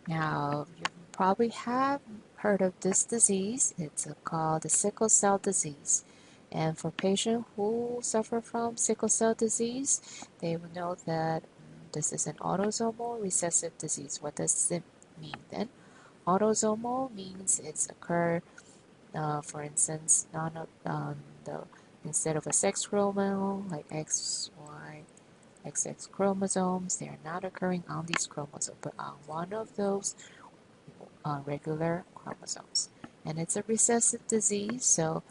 Now, you probably have heard of this disease. It's called the sickle cell disease. And for patients who suffer from sickle cell disease, they will know that this is an autosomal recessive disease. What does it mean then? Autosomal means it's occur, for instance, the instead of a sex chromosome like X, Y, XX chromosomes, they are not occurring on these chromosomes, but on one of those regular chromosomes. And it's a recessive disease, so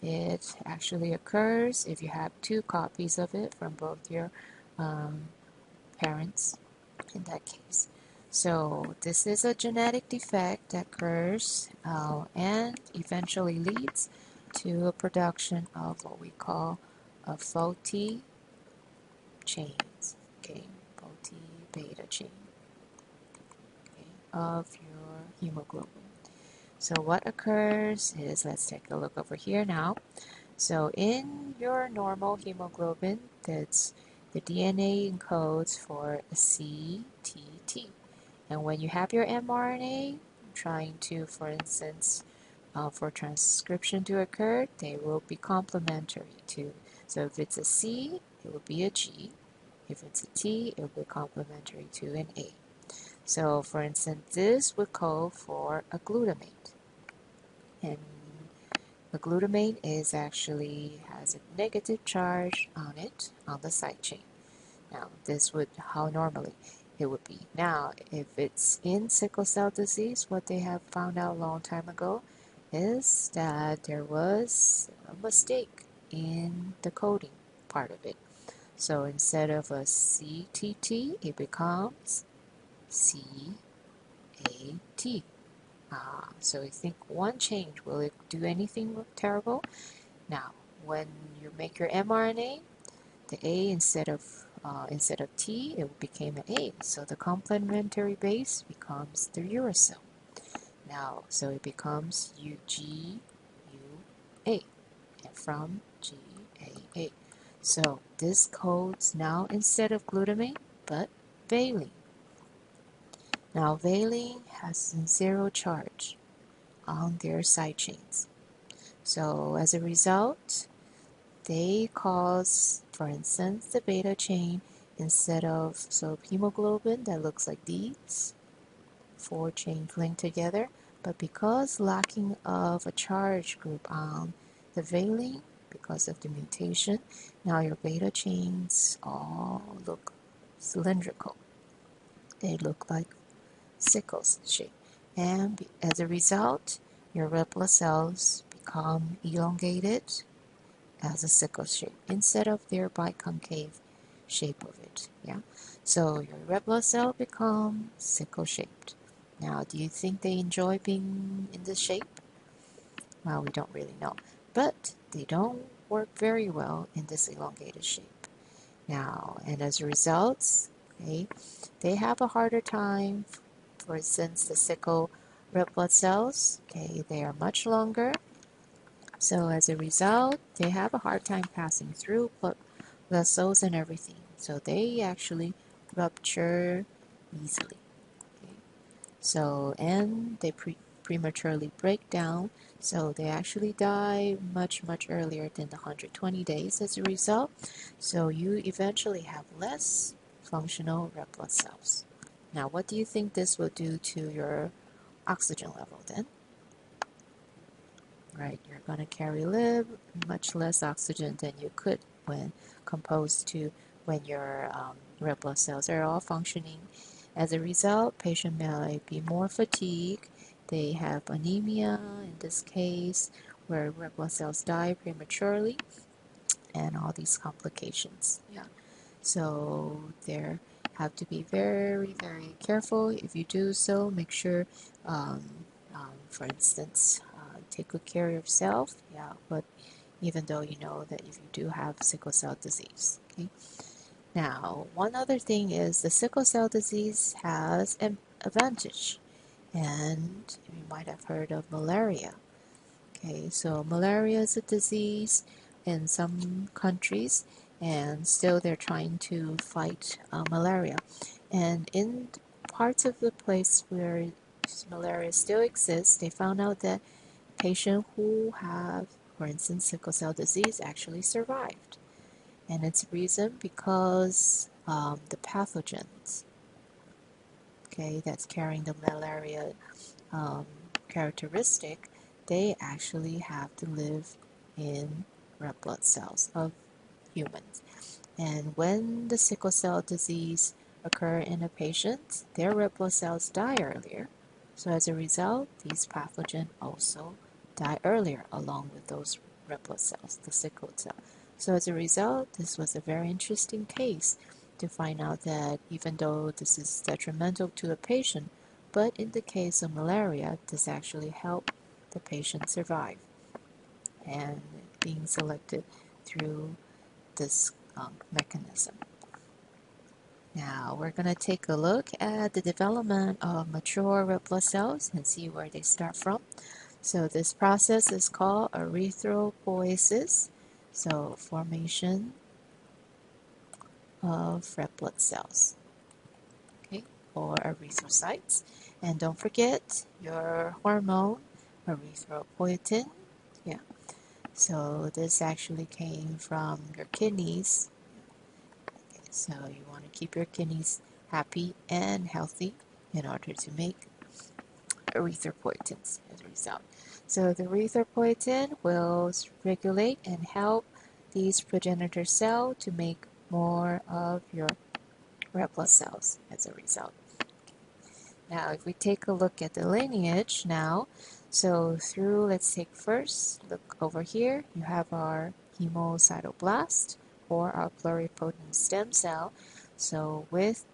it actually occurs if you have two copies of it from both your um, parents in that case. So this is a genetic defect that occurs and eventually leads to a production of what we call a faulty chains, okay, faulty beta chain, okay, of your hemoglobin. So what occurs is, let's take a look over here now. So in your normal hemoglobin, that's the DNA encodes for a CTT. And when you have your mRNA trying to, for instance, for transcription to occur, they will be complementary to. So if it's a C, it will be a G. If it's a T, it will be complementary to an A. So for instance, this would code for a glutamate. And the glutamate is actually has a negative charge on it on the side chain. Now, this would how normally it would be. Now, if it's in sickle cell disease, what they have found out a long time ago is that there was a mistake in the coding part of it. So instead of a CTT, it becomes CAT. So you think one change, will it do anything terrible? Now, when you make your mRNA, the A instead of T, it became an A. So the complementary base becomes the uracil. Now, so it becomes UGUA and from GAA. So this codes now instead of glutamate, but valine. Now valine has zero charge on their side chains. So as a result, they cause, for instance, the beta chain instead of, so hemoglobin that looks like these, 4 chains linked together, but because lacking of a charge group on the valine, because of the mutation, now your beta chains all look cylindrical. They look like sickles shape. And as a result, your red blood cells become elongated as a sickle shape instead of their biconcave shape of it. Yeah. So your red blood cell become sickle shaped. Now, do you think they enjoy being in this shape? Well, we don't really know, but they don't work very well in this elongated shape. Now, and as a result, okay, they have a harder time. For instance, the sickle red blood cells, okay, they are much longer. So as a result, they have a hard time passing through blood vessels and everything. So they actually rupture easily. Okay? So, and they prematurely break down. So they actually die much, much earlier than the 120 days as a result. So you eventually have less functional red blood cells. Now, what do you think this will do to your oxygen level then? Right, you're going to carry much less oxygen than you could when composed to when your red blood cells are all functioning. As a result, patient may be more fatigued. They have anemia in this case, where red blood cells die prematurely, and all these complications. Yeah, so there have to be very, very careful. If you do so, make sure, for instance, take good care of yourself. Yeah, but even though you know that if you do have sickle cell disease. Okay. Now, one other thing is the sickle cell disease has an advantage, and you might have heard of malaria. Okay, so malaria is a disease in some countries, and still they're trying to fight malaria. And in parts of the place where malaria still exists, they found out that patients who have, for instance, sickle cell disease actually survived. And it's reason because the pathogens, okay, that's carrying the malaria um, characteristic, they actually have to live in red blood cells of humans. And when the sickle cell disease occur in a patient, their red blood cells die earlier. So as a result, these pathogens also die earlier along with those red blood cells, the sickle cell. So as a result, this was a very interesting case to find out that even though this is detrimental to the patient, but in the case of malaria, this actually helped the patient survive and being selected through this mechanism. Now we're going to take a look at the development of mature red blood cells and see where they start from. So this process is called erythropoiesis, so formation of red blood cells, okay, or erythrocytes. And don't forget your hormone, erythropoietin. Yeah, so this actually came from your kidneys. So you want to keep your kidneys happy and healthy in order to make erythropoietins as a result. So the erythropoietin will regulate and help these progenitor cell to make more of your red blood cells as a result. Now if we take a look at the lineage now, so through, let's take first, look over here, you have our hemocytoblast or our pluripotent stem cell. So with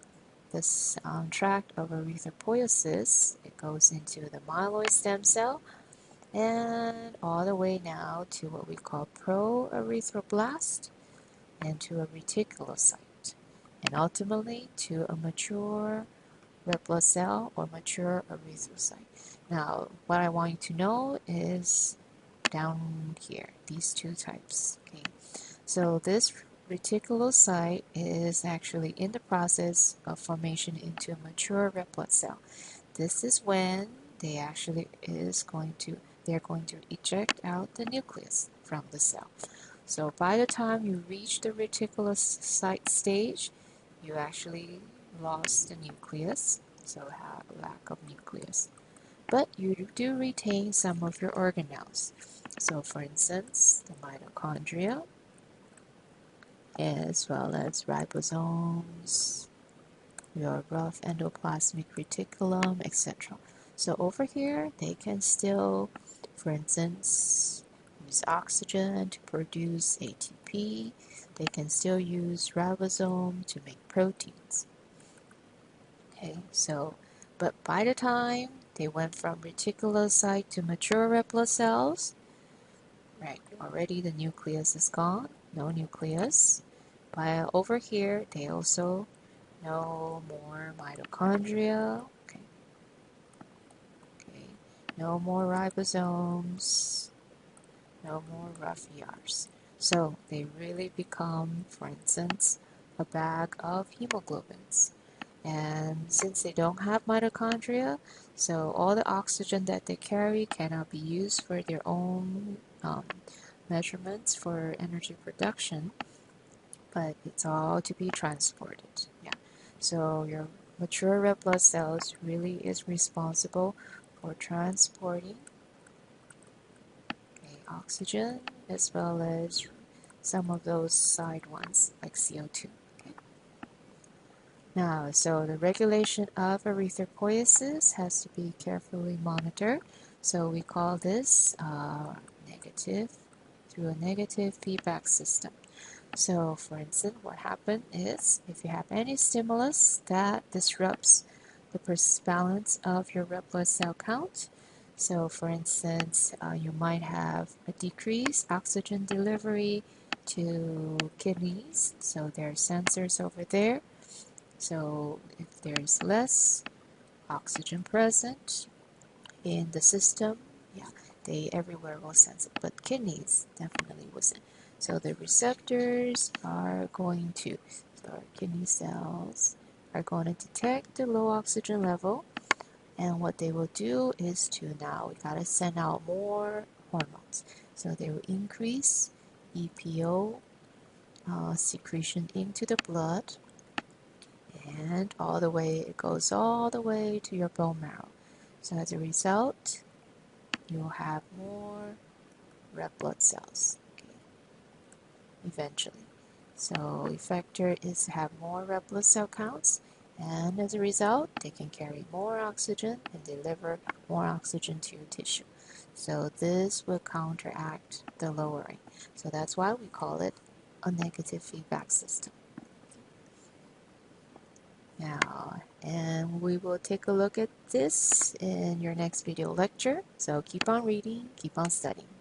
this tract of erythropoiesis, it goes into the myeloid stem cell and all the way now to what we call proerythroblast and to a reticulocyte and ultimately to a mature red blood cell or mature erythrocyte. Now, what I want you to know is down here, these two types. Okay, so this reticulocyte is actually in the process of formation into a mature red blood cell. This is when they're going to eject out the nucleus from the cell. So by the time you reach the reticulocyte stage, you actually lost the nucleus, so have lack of nucleus. But you do retain some of your organelles. So for instance, the mitochondria, as well as ribosomes, your rough endoplasmic reticulum, etc. So over here, they can still, for instance, use oxygen to produce ATP. They can still use ribosome to make proteins. Okay, so, but by the time they went from reticulocyte to mature red blood cells, right, already the nucleus is gone, no nucleus. While over here, they also no more mitochondria. Okay. Okay. No more ribosomes. No more rough ERs. So they really become, for instance, a bag of hemoglobins. And since they don't have mitochondria, so all the oxygen that they carry cannot be used for their own measurements for energy production, but it's all to be transported. Yeah. So your mature red blood cells really is responsible for transporting oxygen as well as some of those side ones like CO2. Okay. Now, so the regulation of erythropoiesis has to be carefully monitored. So we call this negative through a negative feedback system. So for instance, what happened is if you have any stimulus that disrupts the balance of your red blood cell count, so for instance, you might have a decreased oxygen delivery to kidneys, so there are sensors over there. So if there's less oxygen present in the system, yeah, they everywhere will sense it, but kidneys definitely wasn't. So the receptors are going to, so our kidney cells are going to detect the low oxygen level, and what they will do is to now we gotta send out more hormones. So they will increase EPO secretion into the blood, and all the way it goes all the way to your bone marrow. So as a result, you'll have more red blood cells, okay, eventually. So effector is to have more red blood cell counts, and as a result, they can carry more oxygen and deliver more oxygen to your tissue. So this will counteract the lowering. So that's why we call it a negative feedback system. Now, and we will take a look at this in your next video lecture. So keep on reading, keep on studying.